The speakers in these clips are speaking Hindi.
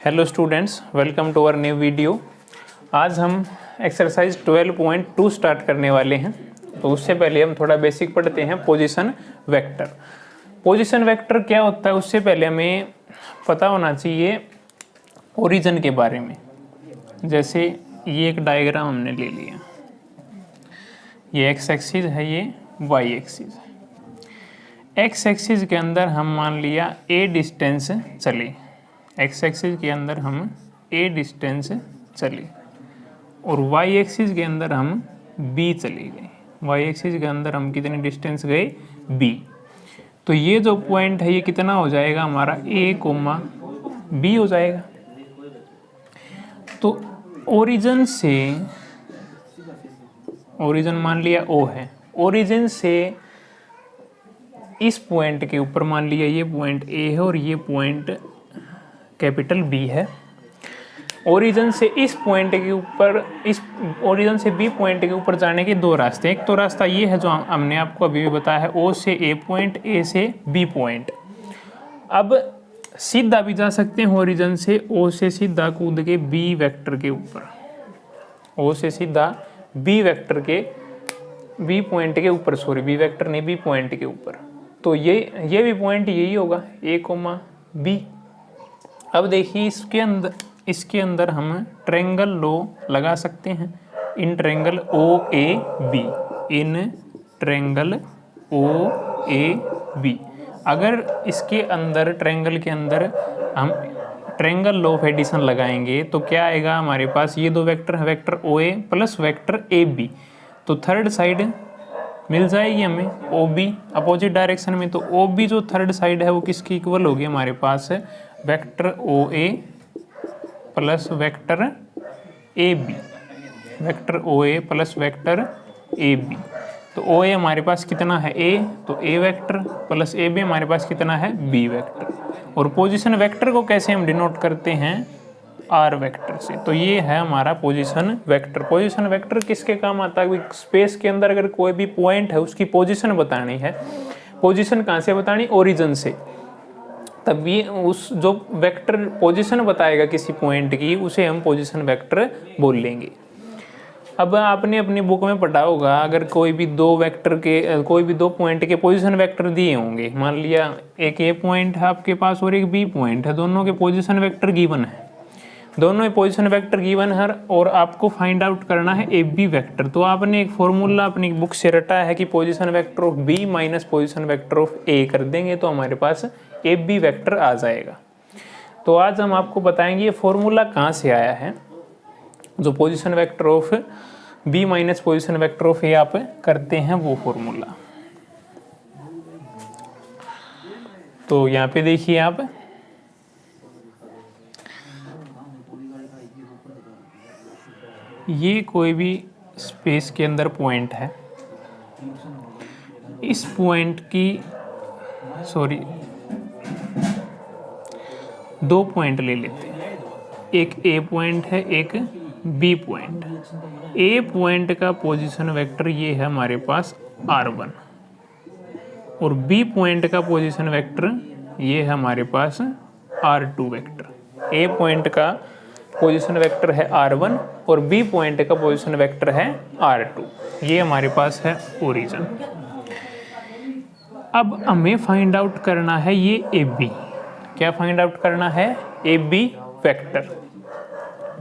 Hello students, welcome to our new video. आज हम एक्सरसाइज 12.2 स्टार्ट करने वाले हैं। तो उससे पहले हम थोड़ा बेसिक पढ़ते हैं पोजीशन वेक्टर। पोजीशन वेक्टर क्या होता है उससे पहले हमें पता होना चाहिए ओरिजिन के बारे में। जैसे ये एक डायग्राम हमने ले लिया, ये एक्स एक्सिस है, ये वाई एक्सिस है। एक्स एक्सिस के अंदर हम मान लिया ए डिस्टेंस चले, एक्स एक्सिस के अंदर हम ए डिस्टेंस चले और वाई एक्सिस के अंदर हम बी चले गए। वाई एक्सिस के अंदर हम कितनी डिस्टेंस गए? बी। तो ये जो पॉइंट है ये कितना हो जाएगा हमारा? ए कोमा बी हो जाएगा। तो ओरिजिन से, ओरिजिन मान लिया ओ है, ओरिजिन से इस पॉइंट के ऊपर मान लिया ये पॉइंट ए है और ये पॉइंट कैपिटल बी है। ओरिजिन से इस पॉइंट के ऊपर, इस ओरिजिन से बी पॉइंट के ऊपर जाने के दो रास्ते। एक तो रास्ता ये है जो हमने आपको अभी भी बताया है, ओ से ए पॉइंट, ए से बी पॉइंट। अब सीधा भी जा सकते हैं ओरिजिन से, ओ से सीधा कूद के बी वेक्टर के ऊपर, ओ से सीधा बी वेक्टर के, बी पॉइंट के ऊपर, सॉरी बी वेक्टर नहीं, बी पॉइंट के ऊपर। तो ये भी पॉइंट यही होगा, ए कोमा बी। अब देखिए इसके अंदर हम ट्रायंगल लो लगा सकते हैं, in triangle O A B, in triangle O A B. अगर इसके अंदर, ट्रायंगल के अंदर हम ट्रायंगल लो ऑफ एडिशन लगाएंगे तो क्या आएगा हमारे पास? ये दो वेक्टर है, vector O A plus vector A B. तो थर्ड साइड मिल जाएगी हमें ओ बी अपोजिट डायरेक्शन में। तो ओ बी जो थर्ड साइड है वो किसकी इक्वल होगी हमारे पास? Vector O A plus vector A B, vector O A plus vector A B. तो ओ ए हमारे पास कितना है? ए, तो A vector plus A B हमारे पास कितना है? B vector. और पोजीशन वेक्टर को कैसे हम डिनोट करते हैं? आर वेक्टर से। तो ये है हमारा पोजीशन वेक्टर। पोजीशन वेक्टर किसके काम आता है? स्पेस के अंदर अगर कोई भी पॉइंट है उसकी पोजीशन बतानी है। पोजीशन कहाँ से बतानी? ओरिजिन से। तब ये उस जो वेक्टर पोजीशन बताएगा किसी पॉइंट की, उसे हम पोजीशन वेक्टर बोल लेंगे। अब आपने अपनी बुक में पढ़ा होगा, अगर कोई भी दो वेक्टर के, कोई भी दो पॉइंट के पोजीशन वेक्टर दिए होंगे, मान लिया एक ए पॉइंट है आपके पास और एक बी पॉइंट है, दोनों के पोजीशन वेक्टर गिवन है, दोनों पोजीशन वेक्टर गिवन है और आपको फाइंड आउट करना है ए बी वेक्टर। तो आपने एक फॉर्मूला अपनी बुक से रटा है कि position vector of B minus position vector of A कर देंगे तो हमारे पास ए बी वेक्टर आ जाएगा। तो आज हम आपको बताएंगे ये फॉर्मूला कहाँ से आया है, जो position vector of B minus position vector of A आप करते हैं वो फॉर्मूला। तो यहाँ पे देखिए आप, ये कोई भी स्पेस के अंदर पॉइंट है, इस पॉइंट की, सॉरी दो पॉइंट ले लेते हैं, एक ए पॉइंट है, एक बी पॉइंट। ए पॉइंट का पोजीशन वेक्टर ये है हमारे पास R1 और बी पॉइंट का पोजीशन वेक्टर ये है हमारे पास R2 वेक्टर। ए पॉइंट का पोजीशन वेक्टर है R1 और बी पॉइंट का पोजीशन वेक्टर है R2। ये हमारे पास है ओरिजिन। अब हमें फाइंड आउट करना है ये ए बी। क्या फाइंड आउट करना है? A B vector.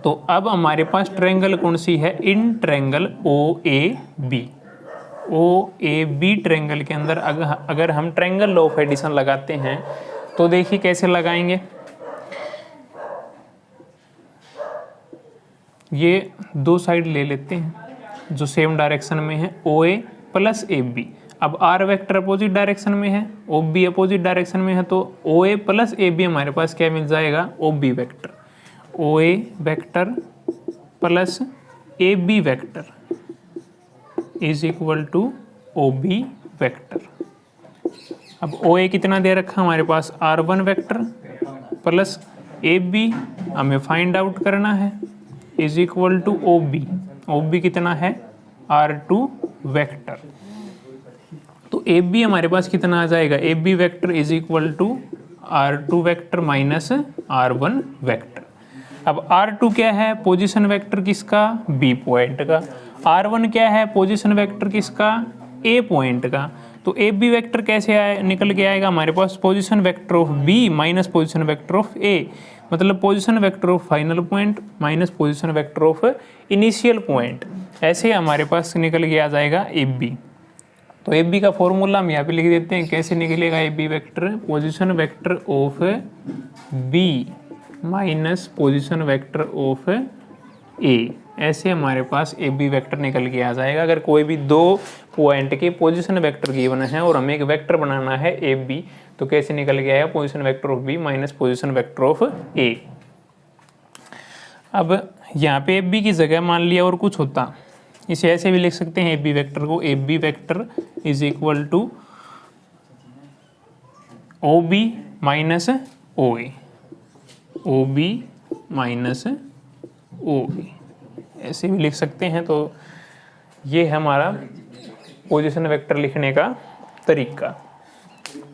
तो अब हमारे पास ट्रायंगल कौन सी है? In triangle O A B. O A B triangle के अंदर अगर हम ट्रायंगल लॉ ऑफ एडिशन लगाते हैं तो देखिए कैसे लगाएंगे। ये दो साइड ले लेते हैं जो सेम डायरेक्शन में है, ओ ए प्लस ए बी। अब आर वेक्टर अपोजिट डायरेक्शन में है, ओ बी अपोजिट डायरेक्शन में है, तो O A plus A B हमारे पास क्या मिल जाएगा? O B vector. O A vector plus A B vector is equal to O B vector. अब ओ ए कितना दे रखा हमारे पास? R1 vector plus A B हमें फाइंड आउट करना है, is equal to O B. O B कितना है? R2 vector. तो ए बी हमारे पास कितना आ जाएगा? A B vector is equal to R2 vector minus R1 vector. अब R2 क्या है, पोजीशन वेक्टर किसका, B पॉइंट का। R1 क्या है, पोजीशन वेक्टर किसका, A पॉइंट का। तो ए बी वेक्टर कैसे आए, निकल के आएगा हमारे पास, position vector of B minus position vector of A, मतलब position vector of final point minus position vector of initial point. ऐसे हमारे पास निकल के आ जाएगा ए बी। तो ए बी का फॉर्मूला हम यहाँ पे लिख देते हैं, कैसे निकलेगा A B vector, position vector of B minus position vector of A। ऐसे हमारे पास ए बी वेक्टर निकल के आ जाएगा। अगर कोई भी दो पॉइंट के पोजीशन वेक्टर गिवन है और हमें एक वेक्टर बनाना है ए बी, तो कैसे निकल के आएगा, position vector of B minus position vector of A। अब यहाँ पे ए बी की जगह मान लिया और कुछ होता, इसे ऐसे भी लिख सकते हैं ए बी वेक्टर को, A B vector is equal to O B minus O A, O B minus O A, ऐसे भी लिख सकते हैं। तो ये है हमारा पोजीशन वेक्टर लिखने का तरीका।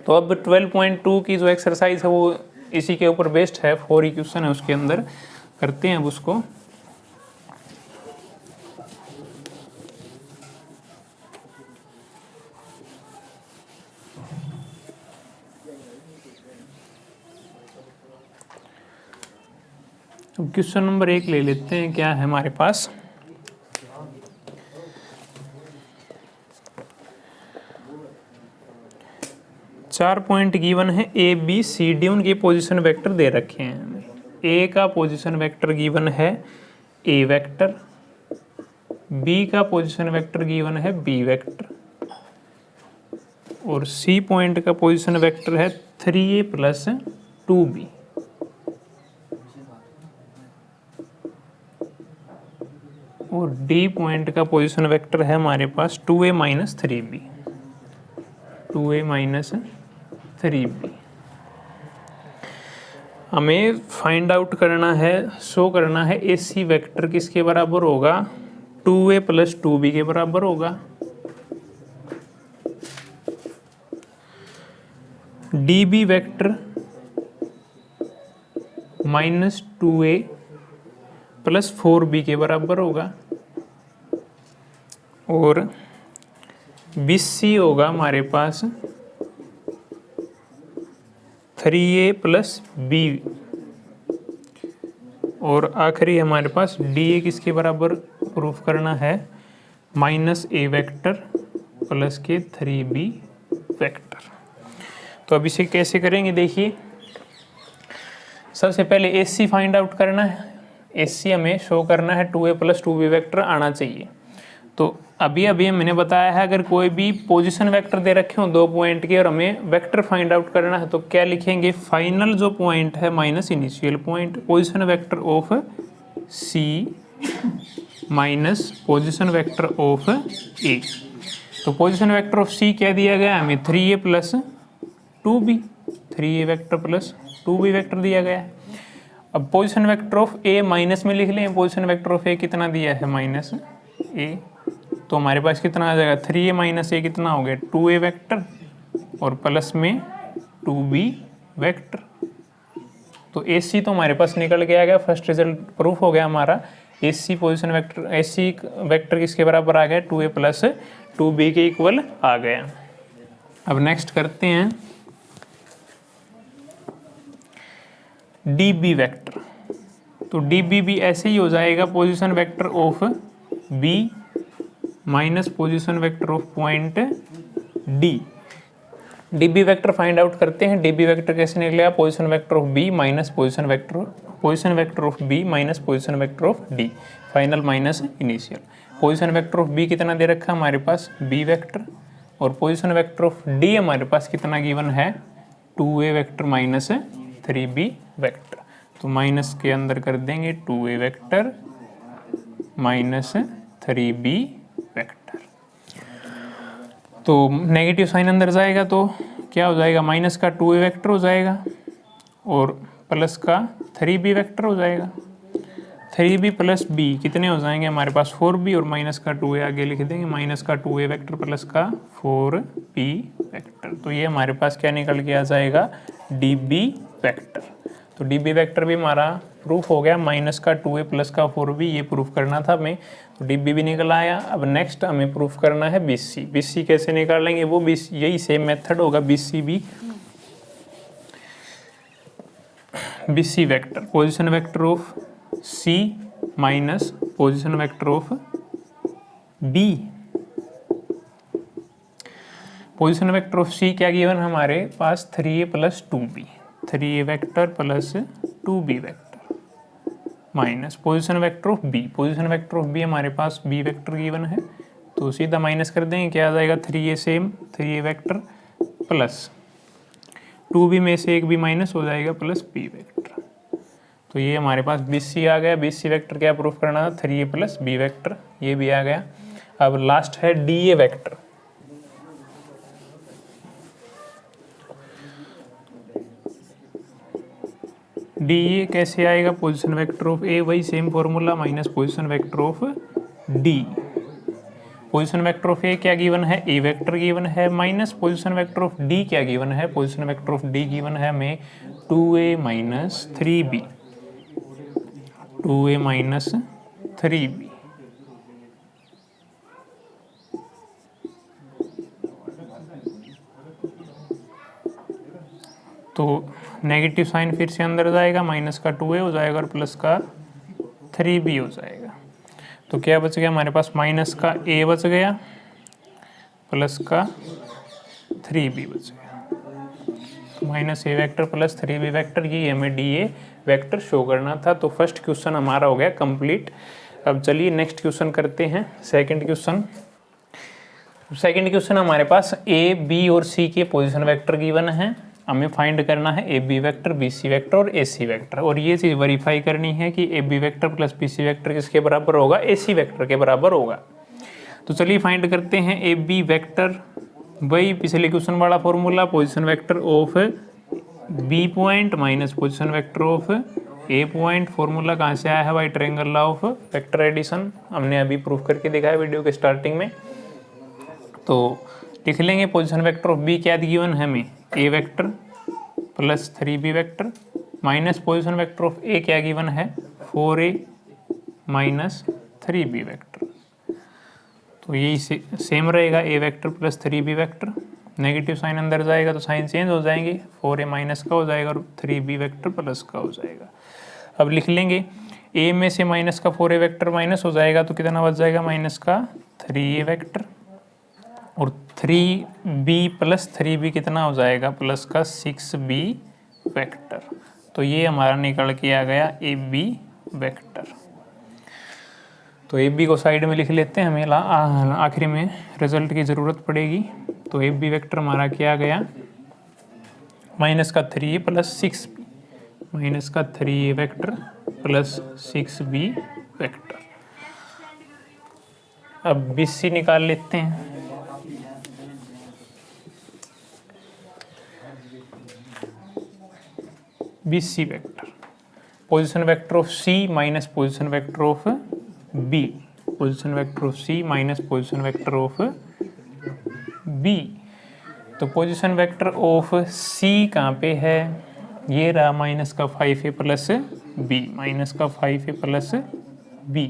तो अब 12.2 की जो एक्सरसाइज है वो इसी के ऊपर बेस्ड है, 4 इक्वेशन है उसके अंदर, करते हैं अब उसको। क्वेश्चन नंबर 1 ले लेते हैं, क्या है हमारे पास, चार पॉइंट गिवन है, ए बी सी डी, उनके पोजीशन वेक्टर दे रखे हैं। ए का पोजीशन वेक्टर गिवन है ए वेक्टर, बी का पोजीशन वेक्टर गिवन है बी वेक्टर, और सी पॉइंट का पोजीशन वेक्टर है 3a प्लस 2b। और डी पॉइंट का पोजीशन वेक्टर है हमारे पास 2a minus 3b, 2a minus 3b। हमें फाइंड आउट करना है, शो करना है ए सी वेक्टर किसके बराबर होगा, 2a प्लस 2b के बराबर होगा। D B vector minus 2a plus 4b के बराबर होगा। और बी सी होगा हमारे पास 3a प्लस b। और आखिरी हमारे पास डी ए किसके बराबर प्रूफ करना है, माइनस ए वेक्टर प्लस के 3b वेक्टर। तो अब इसे कैसे करेंगे, देखिए सबसे पहले ए सी फाइंड आउट करना है। ए सी हमें शो करना है 2a प्लस 2b वेक्टर आना चाहिए। तो अभी मैंने बताया है, अगर कोई भी पोजीशन वेक्टर दे रखे हो दो पॉइंट के और हमें वेक्टर फाइंड आउट करना है, तो क्या लिखेंगे, फाइनल जो पॉइंट है minus initial point, position vector of C minus position vector of A. तो पोजीशन वेक्टर ऑफ सी क्या दिया गया हमें, 3a plus 2b, 3a vector plus 2b vector दिया गया है। अब position vector of A minus में लिख लें, पोजीशन वेक्टर ऑफ ए कितना दिया है, माइनस ए। तो हमारे पास कितना आ जाएगा, 3a माइनस ए कितना हो गया, 2a वेक्टर, और प्लस में 2b वेक्टर। तो ए सी तो हमारे पास निकल के आ गया, फर्स्ट रिजल्ट प्रूफ हो गया हमारा। ए सी पोजिशन वेक्टर, ए सी वेक्टर किसके बराबर आ गया, 2a प्लस 2b के इक्वल आ गया। अब नेक्स्ट करते हैं डी बी वेक्टर। तो डी बी भी ऐसे ही हो जाएगा, position vector of B minus position vector of point D. D B vector find out करते हैं। डी बी वेक्टर कैसे निकलेगा, position vector of B minus position vector of B minus position vector of D, final minus initial. Position vector of B कितना दे रखा है हमारे पास, बी वेक्टर, और पोजीशन वेक्टर ऑफ डी हमारे पास कितना गिवन है, 2a vector minus 3b vector. तो माइनस के अंदर कर देंगे 2a vector minus 3b vector. तो नेगेटिव साइन अंदर जाएगा तो क्या हो जाएगा, माइनस का 2a वेक्टर हो जाएगा और प्लस का 3b वेक्टर हो जाएगा। 3b प्लस b कितने हो जाएंगे हमारे पास, 4b, और माइनस का 2a आगे लिख देंगे, माइनस का 2a वेक्टर प्लस का 4b वेक्टर। तो ये हमारे पास क्या निकल के आ जाएगा, db वेक्टर। तो डी बी वैक्टर भी हमारा प्रूफ हो गया, माइनस का 2a प्लस का 4b, ये प्रूफ करना था हमें, तो डी बी भी निकल आया। अब नेक्स्ट हमें प्रूफ करना है बी सी। बी सी कैसे निकालेंगे, वो भी यही सेम मेथड होगा, बी सी भी। B C vector position vector of C minus position vector of B. Position vector of C क्या गिवन हमारे पास 3a plus 2b, 3a vector plus 2b vector minus position vector of B. Position vector of B हमारे पास b वेक्टर गिवन है, तो सीधा माइनस कर देंगे, क्या आ जाएगा 3a same 3a vector plus 2b में से एक भी माइनस हो जाएगा प्लस b वेक्टर। तो ये हमारे पास BC आ गया। BC वेक्टर क्या प्रूफ करना था, 3a प्लस b वेक्टर, ये भी आ गया। अब लास्ट है DA वेक्टर। डी कैसे आएगा, पोजिशन वेक्टर ऑफ ए, वही same formula, minus position vector of D. Position vector of A क्या गिवन है, ए वेक्टर गिवन है, minus position vector of D क्या गिवन है, position vector of D given है हमें 2a minus 3b, 2a minus 3b। तो नेगेटिव साइन फिर से अंदर जाएगा, माइनस का 2a हो जाएगा और प्लस का 3b हो जाएगा। तो क्या बच गया हमारे पास, माइनस का a बच गया प्लस का 3b बच गया। तो minus a vector plus 3b vector, ये हमें DA वेक्टर शो करना था। तो फर्स्ट क्वेश्चन हमारा हो गया कंप्लीट। अब चलिए नेक्स्ट क्वेश्चन करते हैं, सेकंड क्वेश्चन। सेकंड क्वेश्चन हमारे पास a, b और c के पोजीशन वेक्टर गिवन है, हमें फाइंड करना है A B vector, B C vector और ए सी वेक्टर, और ये चीज़ वेरीफाई करनी है कि A B vector plus B C vector किसके बराबर होगा, ए सी वेक्टर के बराबर होगा। तो चलिए फाइंड करते हैं ए बी वेक्टर, वही पिछले क्वेश्चन वाला formula, position vector of B point minus position vector of A point. Formula कहाँ से आया है भाई, triangle law of vector addition, हमने अभी प्रूफ करके दिखाया वीडियो के स्टार्टिंग में। तो लिख लेंगे पोजीशन वेक्टर ऑफ बी क्या गिवन है हमें, A vector plus 3b vector minus position vector of A क्या गिवन है, 4a माइनस 3b वेक्टर। तो यही सेम रहेगा, A vector plus 3b vector, negative sign अंदर जाएगा तो साइन चेंज हो जाएंगे, 4a माइनस का हो जाएगा और 3b वेक्टर प्लस का हो जाएगा। अब लिख लेंगे ए में से माइनस का 4a वेक्टर माइनस हो जाएगा तो कितना बच जाएगा, माइनस का 3a वेक्टर, और 3b प्लस 3b कितना हो जाएगा, प्लस का 6b वेक्टर। तो ये हमारा निकल के आ गया ए बी वेक्टर। तो ए बी को साइड में लिख लेते हैं, हमें आखिरी में रिजल्ट की ज़रूरत पड़ेगी। तो ए बी वेक्टर हमारा क्या गया, माइनस का 3a प्लस 6b, माइनस का 3a vector plus 6b vector. अब BC निकाल लेते हैं। BC vector, position vector of C minus position vector of B, position vector of C minus position vector of B। तो पोजीशन वेक्टर ऑफ C कहाँ पे है, ये रहा माइनस का 5a प्लस b, माइनस का 5a प्लस b,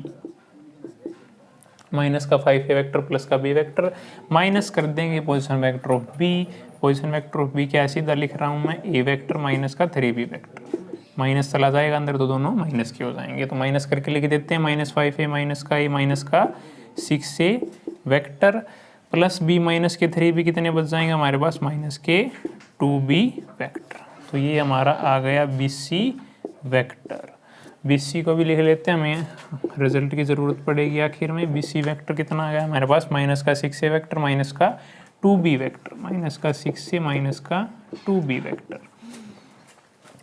माइनस का 5a वेक्टर प्लस का b वेक्टर, माइनस कर देंगे position vector of b। Position vector of b क्या सीधा लिख रहा हूँ मैं, a वेक्टर माइनस का 3b वेक्टर, माइनस चला जाएगा अंदर तो दोनों माइनस के हो जाएंगे। तो माइनस करके लिख देते हैं, माइनस 5a माइनस का a माइनस का 6a vector plus b minus के 3b कितने बच जाएंगे हमारे पास, माइनस के 2b वेक्टर। तो ये हमारा आ गया BC वेक्टर। BC को भी लिख लेते हैं, हमें रिजल्ट की ज़रूरत पड़ेगी आखिर में। BC वेक्टर कितना आ गया हमारे पास, माइनस का 6a वेक्टर माइनस का 2b वेक्टर, माइनस का 6a माइनस का 2b वेक्टर।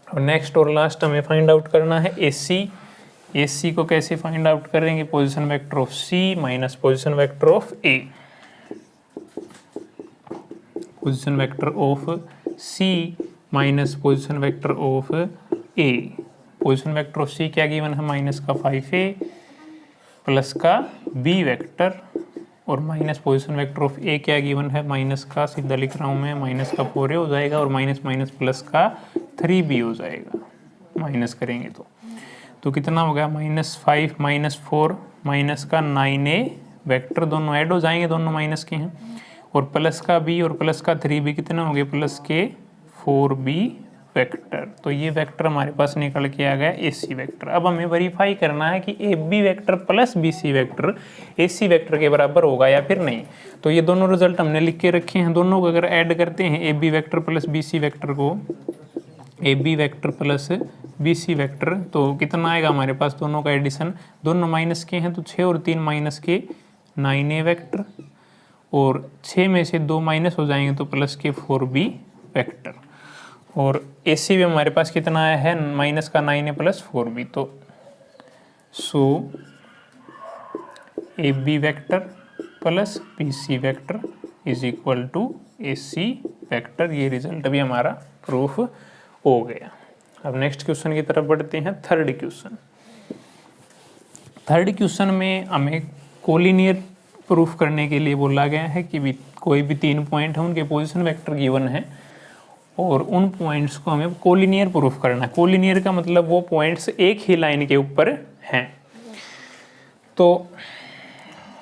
और नेक्स्ट और लास्ट हमें फाइंड आउट करना है AC। AC को कैसे फाइंड आउट करेंगे, position vector of C minus position vector of A, position vector of C minus position vector of A। Position vector of C क्या गिवन है, माइनस का 5a प्लस का b वेक्टर, और minus position vector of A क्या गिवन है, माइनस का सीधा लिख रहा हूँ मैं, माइनस का 4a हो जाएगा और माइनस माइनस प्लस का 3b हो जाएगा। माइनस करेंगे तो कितना हो गया -5 -4 माइनस का 9a वेक्टर, दोनों ऐड हो जाएंगे, दोनों माइनस के हैं, और प्लस का b और प्लस का 3b कितना हो गया प्लस के 4b वेक्टर। तो ये वेक्टर हमारे पास निकल के आ गया AC वेक्टर। अब हमें वेरीफाई करना है कि AB vector plus BC vector AC vector के बराबर होगा या फिर नहीं। तो ये दोनों रिजल्ट हमने लिख के रखे हैं, दोनों को अगर ऐड करते हैं AB vector plus BC vector को, AB vector plus BC vector, तो कितना आएगा हमारे पास, दोनों का एडिशन, दोनों माइनस के हैं तो 6 और 3 माइनस के 9a वेक्टर, और 6 में से 2 माइनस हो जाएंगे तो प्लस के 4b वेक्टर, और AC भी हमारे पास कितना आया है माइनस का 9a प्लस 4b। तो so AB vector plus BC vector is equal to AC vector. ये रिजल्ट भी हमारा प्रूफ हो गया। अब नेक्स्ट क्वेश्चन की तरफ बढ़ते हैं। थर्ड क्वेश्चन में हमें कोलिनियर प्रूफ करने के लिए बोला गया है कि कोई भी 3 पॉइंट है, उनके पोजीशन वेक्टर गिवन है और उन पॉइंट्स को हमें कोलिनियर प्रूफ करना है। कोलिनियर का मतलब वो पॉइंट्स एक ही लाइन के ऊपर हैं। तो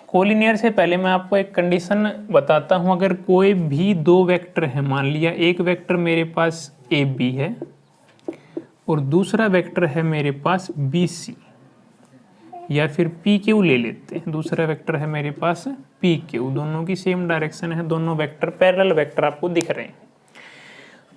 कोलिनियर से पहले मैं आपको एक कंडीशन बताता हूं। अगर कोई भी 2 वेक्टर है, मान लिया एक वेक्टर मेरे पास AB है और दूसरा वेक्टर है मेरे पास BC, या फिर PQ ले लेते हैं, दूसरा वेक्टर है मेरे पास PQ, दोनों की सेम डायरेक्शन है, दोनों वेक्टर पैरेलल वेक्टर आपको दिख रहे हैं।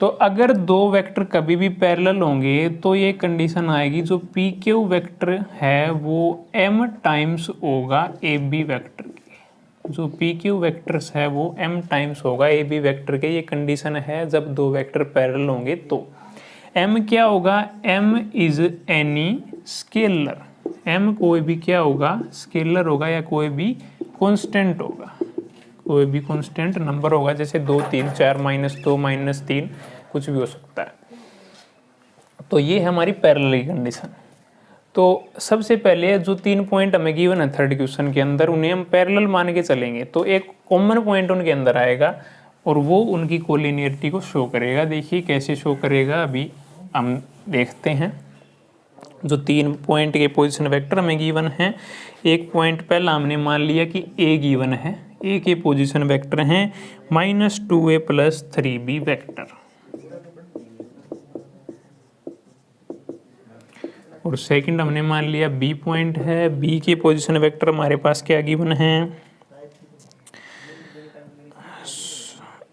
तो अगर 2 वेक्टर कभी भी पैरेलल होंगे तो ये कंडीशन आएगी, जो PQ वेक्टर है वो m टाइम्स होगा AB वेक्टर के, जो PQ वेक्टर्स है वो m टाइम्स होगा AB वेक्टर के। ये कंडीशन है जब 2 वेक्टर पैरेलल होंगे। तो m क्या होगा, m is any scalar, m कोई भी क्या होगा, स्केलर होगा या कोई भी कांस्टेंट होगा, कोई भी कांस्टेंट नंबर होगा, जैसे 2 3 4 -2 -3 कुछ भी हो सकता है। तो ये है हमारी पैरेलल की कंडीशन। तो सबसे पहले जो 3 पॉइंट हमें गिवन है थर्ड क्वेश्चन के अंदर, उन्हें हम पैरेलल मान के चलेंगे। तो एक कॉमन पॉइंट उनके अंदर आएगा और वो उनकी कोलिनियरिटी को शो करेगा। देखिए कैसे शो करेगा, अभी हम देखते हैं। जो 3 पॉइंट के पोजीशन वेक्टर हमें गिवन हैं, एक पॉइंट पहला हमने मान लिया कि A गिवन है, A के पोजीशन वेक्टर हैं -2a प्लस 3b वेक्टर, और सेकंड हमने मान लिया B पॉइंट है, B के पोजीशन वेक्टर हमारे पास क्या गिवन है,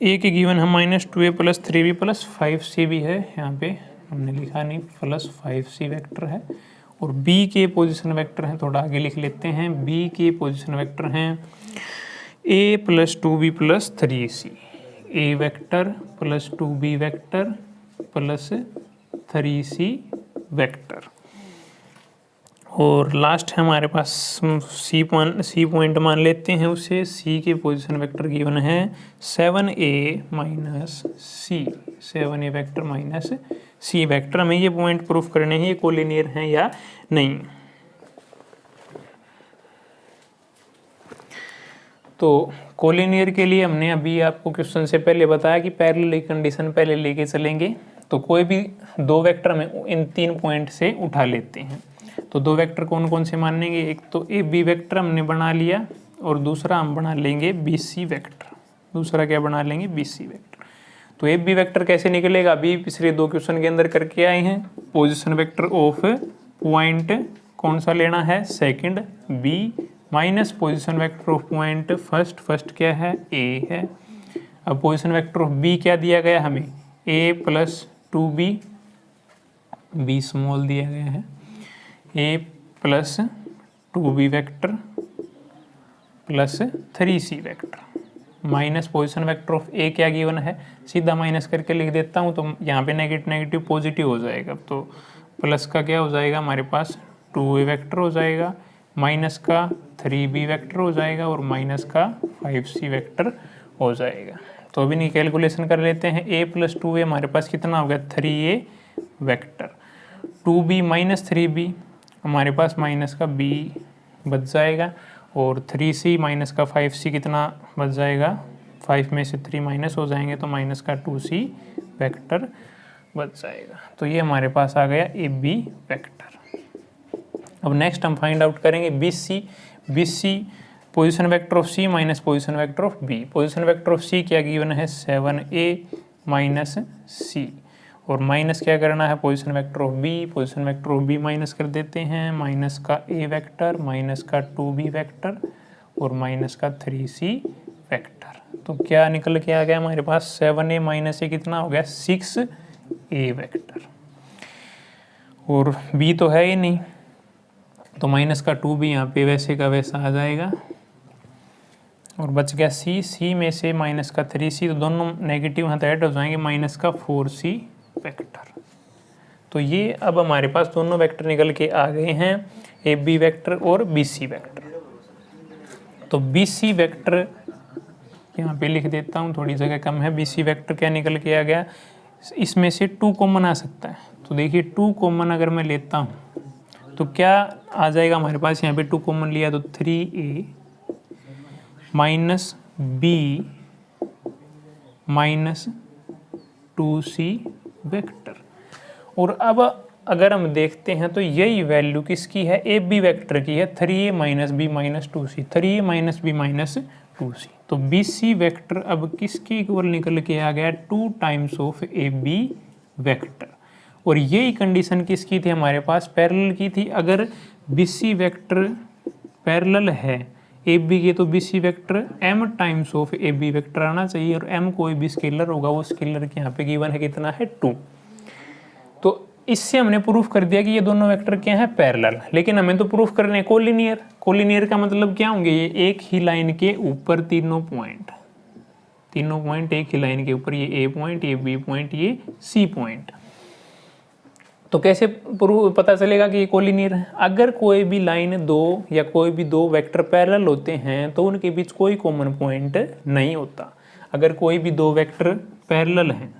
A के गिवन है -2a plus 3b plus 5c भी है, यहाँ पे हमने लिखा नहीं, प्लस 5c वेक्टर है, और B के पोजीशन वेक्टर हैं, थोड़ा आगे लिख लेते हैं, B के पोजीशन वेक्टर हैं A plus 2b plus 3c, A vector plus 2b vector plus 3c vector, और लास्ट है हमारे पास C पॉइंट मान लेते हैं उसे। C के पोजीशन वेक्टर गिवन है 7a minus C, 7a vector minus C vector. हमें ये पॉइंट प्रूफ करने हैं ये कोलिनियर हैं या नहीं। तो कोलिनियर के लिए हमने अभी आपको क्वेश्चन से पहले बताया कि पैरेलल कंडीशन पहले लेके चलेंगे। तो कोई भी 2 वेक्टर हमें इन 3 पॉइंट से उठा लेते हैं। तो 2 वेक्टर कौन कौन से मानेंगे, एक तो AB वेक्टर हमने बना लिया और दूसरा हम बना लेंगे BC वेक्टर। दूसरा क्या बना लेंगे, BC वेक्टर। तो AB वेक्टर कैसे निकलेगा, अभी पिछले 2 क्वेश्चन के अंदर करके आए हैं। पोजीशन वेक्टर ऑफ पॉइंट कौन सा लेना है, second B, minus position vector of point first क्या है, A है। अब पोजीशन वेक्टर ऑफ B क्या दिया गया हमें, A plus 2B, B small दिया गया है, A plus 2B vector plus 3C vector, minus position vector of A क्या गिवन है, सीधा माइनस करके लिख देता हूँ, तो यहाँ पे नेगेटिव पॉजिटिव हो जाएगा। तो प्लस का क्या हो जाएगा हमारे पास 2A वेक्टर हो जाएगा, माइनस का 3B वेक्टर हो जाएगा और माइनस का 5C वेक्टर हो जाएगा। तो अभी नहीं कैलकुलेशन कर लेते हैं। A प्लस 2A हमारे पास कितना हो गया, 3A vector, 2B minus 3B हमारे पास माइनस का B बच जाएगा, और 3C माइनस का 5C कितना बच जाएगा, 5 में से 3 माइनस हो जाएंगे तो माइनस का 2C वेक्टर बच जाएगा। तो ये हमारे पास आ गया ए बी वेक्टर। अब नेक्स्ट हम फाइंड आउट करेंगे B C position vector of C minus position vector of B. Position vector of C क्या गिवन है 7a माइनस सी, और माइनस क्या करना है position vector of B. Position vector of B minus कर देते हैं, माइनस का a वेक्टर, माइनस का 2b वेक्टर और माइनस का 3c वेक्टर। तो क्या निकल के आ गया हमारे पास 7a माइनस ए कितना हो गया 6a वेक्टर, और b तो है ही नहीं तो माइनस का 2b यहाँ पे वैसे का वैसा आ जाएगा, और बच गया सी में से माइनस का 3c, तो दोनों नेगेटिव यहाँ ऐड हो जाएंगे, माइनस का 4c वेक्टर। तो ये अब हमारे पास दोनों वेक्टर निकल के आ गए हैं, ए बी वेक्टर और बी सी वेक्टर। तो बी सी वेक्टर यहाँ पे लिख देता हूँ, थोड़ी जगह कम है। बी सी वेक्टर क्या निकल के आ गया, इसमें से 2 कॉमन आ सकता है। तो देखिए 2 कॉमन अगर मैं लेता हूँ तो क्या आ जाएगा हमारे पास, यहाँ पे 2 कॉमन लिया तो 3a minus B minus 2c vector. और अब अगर हम देखते हैं तो यही वैल्यू किसकी है, ए बी वेक्टर की है, 3a minus B minus 2c, 3a minus B minus 2c। तो बी सी वेक्टर अब किसके इक्वल निकल के आ गया 2 times of A B vector. और यही कंडीशन किसकी थी हमारे पास, पैरेलल की थी। अगर बी सी वेक्टर पैरेलल है ए बी के तो B C vector m times of A B vector आना चाहिए, और m कोई भी स्केलर होगा, वो स्केलर के यहाँ पे गिवन है कितना है 2। तो इससे हमने प्रूफ कर दिया कि ये दोनों वेक्टर क्या है पैरेलल। लेकिन हमें तो प्रूफ करने कोलिनियर। कोलिनियर का मतलब क्या होंगे, ये एक ही लाइन के ऊपर तीनों पॉइंट एक ही लाइन के ऊपर, ये ए पॉइंट, ये बी पॉइंट, ये सी पॉइंट। तो कैसे प्रूफ पता चलेगा कि ये कोलिनियर है, अगर कोई भी लाइन 2 या कोई भी 2 वेक्टर पैरेलल होते हैं तो उनके बीच कोई कॉमन पॉइंट नहीं होता। अगर कोई भी 2 वेक्टर पैरेलल हैं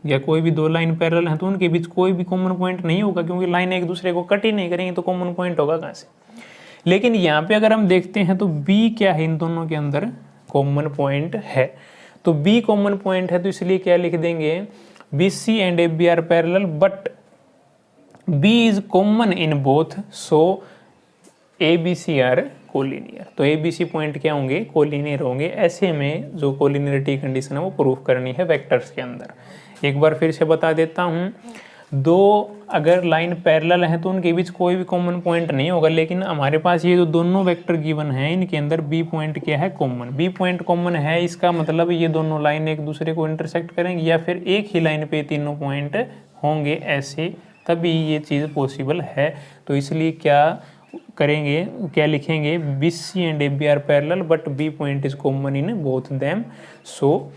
या कोई भी 2 लाइन पैरेलल हैं तो उनके बीच कोई भी कॉमन पॉइंट नहीं होगा, क्योंकि लाइन एक दूसरे को कट ही नहीं करेंगे तो कॉमन पॉइंट होगा कहाँ से। लेकिन यहाँ पे अगर हम देखते हैं तो बी क्या है, इन दोनों के अंदर कॉमन पॉइंट है। तो बी कॉमन पॉइंट है तो इसलिए क्या लिख देंगे, B C and A B are parallel but B is common in both, so A B C are collinear. तो ए बी सी पॉइंट क्या होंगे, कोलिनियर होंगे। ऐसे में जो कोलिनियरिटी कंडीशन है वो प्रूफ करनी है वेक्टर्स के अंदर। एक बार फिर से बता देता हूँ, 2 अगर लाइन पैरेलल है तो उनके बीच कोई भी कॉमन पॉइंट नहीं होगा, लेकिन हमारे पास ये जो दोनों वेक्टर गिवन है इनके अंदर बी पॉइंट क्या है, कॉमन। बी पॉइंट कॉमन है, इसका मतलब ये दोनों लाइन एक दूसरे को इंटरसेक्ट करेंगे, या फिर एक ही लाइन पे तीनों पॉइंट होंगे, ऐसे तभी ये चीज़ पॉसिबल है। तो इसलिए क्या करेंगे, क्या लिखेंगे, B C and A B are parallel but B point is common in both them, so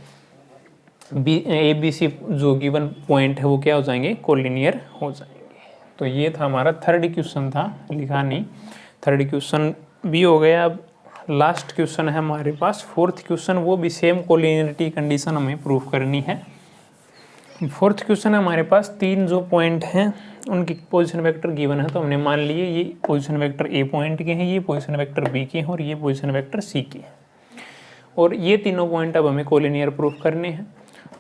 B A B C जो गिवन पॉइंट है वो क्या हो जाएंगे, कोलिनियर हो जाएंगे। तो ये था हमारा थर्ड क्वेश्चन था, लिखा नहीं, थर्ड क्वेश्चन भी हो गया। अब लास्ट क्वेश्चन है हमारे पास, फोर्थ क्वेश्चन, वो भी सेम कोलिनियरिटी कंडीशन हमें प्रूफ करनी है। फोर्थ क्वेश्चन हमारे पास 3 जो पॉइंट हैं उनकी पोजीशन वेक्टर गिवन है, तो हमने मान लिए ये पोजीशन वेक्टर ए पॉइंट के हैं, ये पोजीशन वेक्टर बी के हैं और ये पोजीशन वेक्टर सी के हैं, और ये तीनों पॉइंट अब हमें कोलिनियर प्रूफ करने हैं।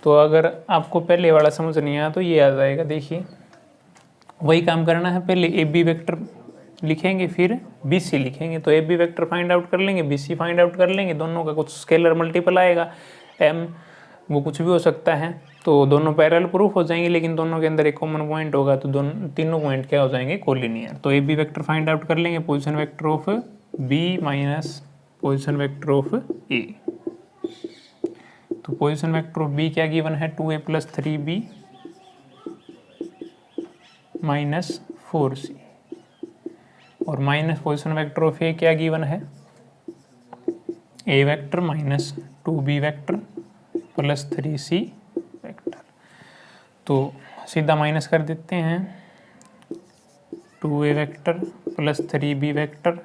तो अगर आपको पहले वाला समझ नहीं आया तो ये आ जाएगा, देखिए वही काम करना है, पहले ए बी वेक्टर लिखेंगे फिर बी सी लिखेंगे। तो A B vector find out कर लेंगे, बी सी फाइंड आउट कर लेंगे, दोनों का कुछ स्केलर मल्टीपल आएगा, एम वो कुछ भी हो सकता है, तो दोनों पैरेलल प्रूफ हो जाएंगे, लेकिन दोनों के अंदर एक कॉमन पॉइंट होगा, तो दोनों तीनों पॉइंट क्या हो जाएंगे, कोलिनियर। तो A B vector find out कर लेंगे, position vector of B minus position vector of A. तो पोजीशन वेक्टर ऑफ बी क्या गिवन है, 2a plus 3b minus 4c, और minus position vector of A क्या गिवन है, a vector minus 2b vector plus 3c vector. तो सीधा माइनस कर देते हैं, 2a vector plus 3b vector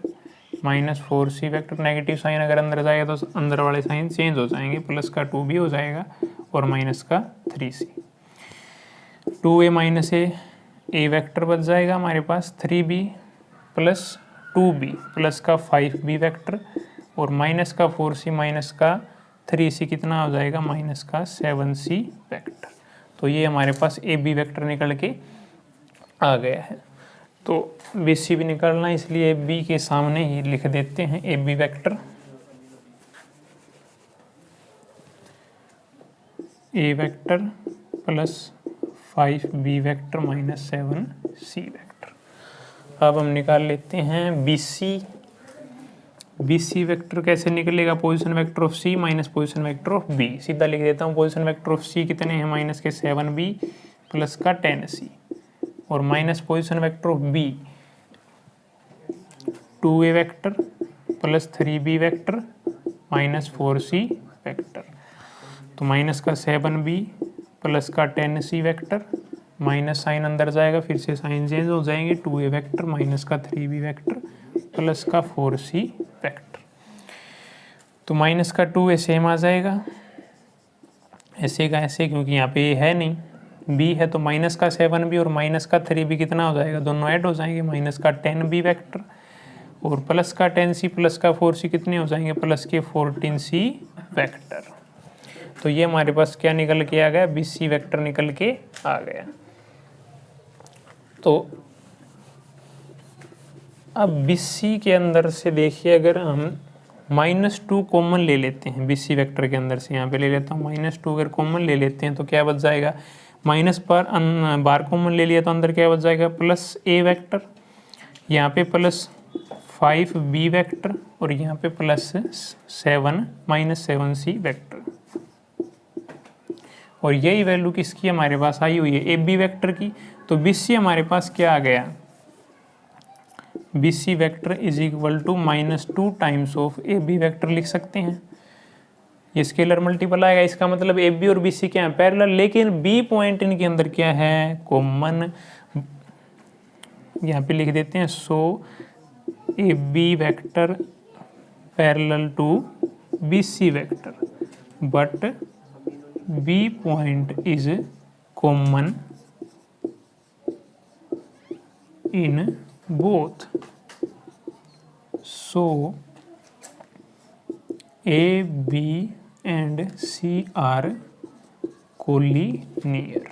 minus 4c vector. Negative sign अगर अंदर जाएगा तो अंदर वाले साइन चेंज हो जाएंगे, प्लस का 2b हो जाएगा और माइनस का 3c। 2a माइनस ए वेक्टर बच जाएगा हमारे पास, 3b प्लस 2b प्लस का 5b वेक्टर, और माइनस का 4c माइनस का 3c कितना हो जाएगा, माइनस का 7c वेक्टर। तो ये हमारे पास ए बी वेक्टर निकल के आ गया है। तो बी सी भी निकलना है, इसलिए बी के सामने ही लिख देते हैं A B vector, A vector plus 5b vector minus 7c vector. अब हम निकाल लेते हैं बी सी वेक्टर कैसे निकलेगा, position vector of C minus position vector of B. सीधा लिख देता हूँ, पोजीशन वेक्टर ऑफ सी कितने हैं, माइनस के 7b प्लस का 10c, और minus position vector of B 2a vector plus 3b vector minus 4c vector. तो माइनस का 7b प्लस का 10c वेक्टर, माइनस साइन अंदर जाएगा, फिर से साइन चेंज हो जाएंगे, 2a वेक्टर माइनस का 3b वेक्टर प्लस का 4c वेक्टर। तो माइनस का 2 सेम आ जाएगा, ऐसे का ऐसे, क्योंकि यहाँ पे है नहीं, b है, तो माइनस का 7b और माइनस का 3b कितना हो जाएगा, दोनों ऐड हो जाएंगे, माइनस का 10b वेक्टर और प्लस का 10c प्लस का 4c कितने हो जाएंगे, प्लस के 14c वेक्टर। तो ये हमारे पास क्या निकल के आ गया, बी सी वेक्टर निकल के आ गया। तो अब बी सी के अंदर से देखिए, अगर हम -2 कॉमन ले लेते हैं बी सी वेक्टर के अंदर से, यहाँ पे ले लेता हूँ -2, अगर कॉमन ले लेते हैं तो क्या बच जाएगा, माइनस पर बार कॉमन ले लिया तो अंदर क्या बच जाएगा, प्लस ए वेक्टर, यहाँ पे प्लस 5b वेक्टर और यहाँ पे प्लस 7 माइनस 7c वेक्टर। और यही वैल्यू किसकी हमारे पास आई हुई है, ए बी वेक्टर की। तो बी सी हमारे पास क्या आ गया, B C vector is equal to -2 times of A B vector लिख सकते हैं। ये स्केलर मल्टीपल आएगा, इसका मतलब ए बी और बी सी क्या है, पैरेलल, लेकिन बी पॉइंट इनके अंदर क्या है, कॉमन। यहाँ पे लिख देते हैं, so A B vector parallel to B C vector but B point is common in both. So A, B and C are collinear.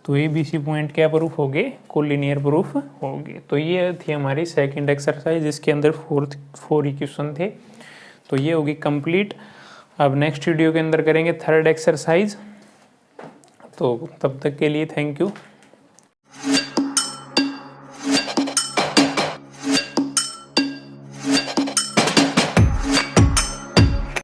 तो ए बी सी पॉइंट क्या प्रूफ हो गए, कोलिनियर प्रूफ हो गए। तो ये थी हमारी सेकंड एक्सरसाइज, जिसके अंदर 4 इक्वेशन थे। तो ये होगी कंप्लीट। अब नेक्स्ट वीडियो के अंदर करेंगे थर्ड एक्सरसाइज। तो तब तक के लिए थैंक यू।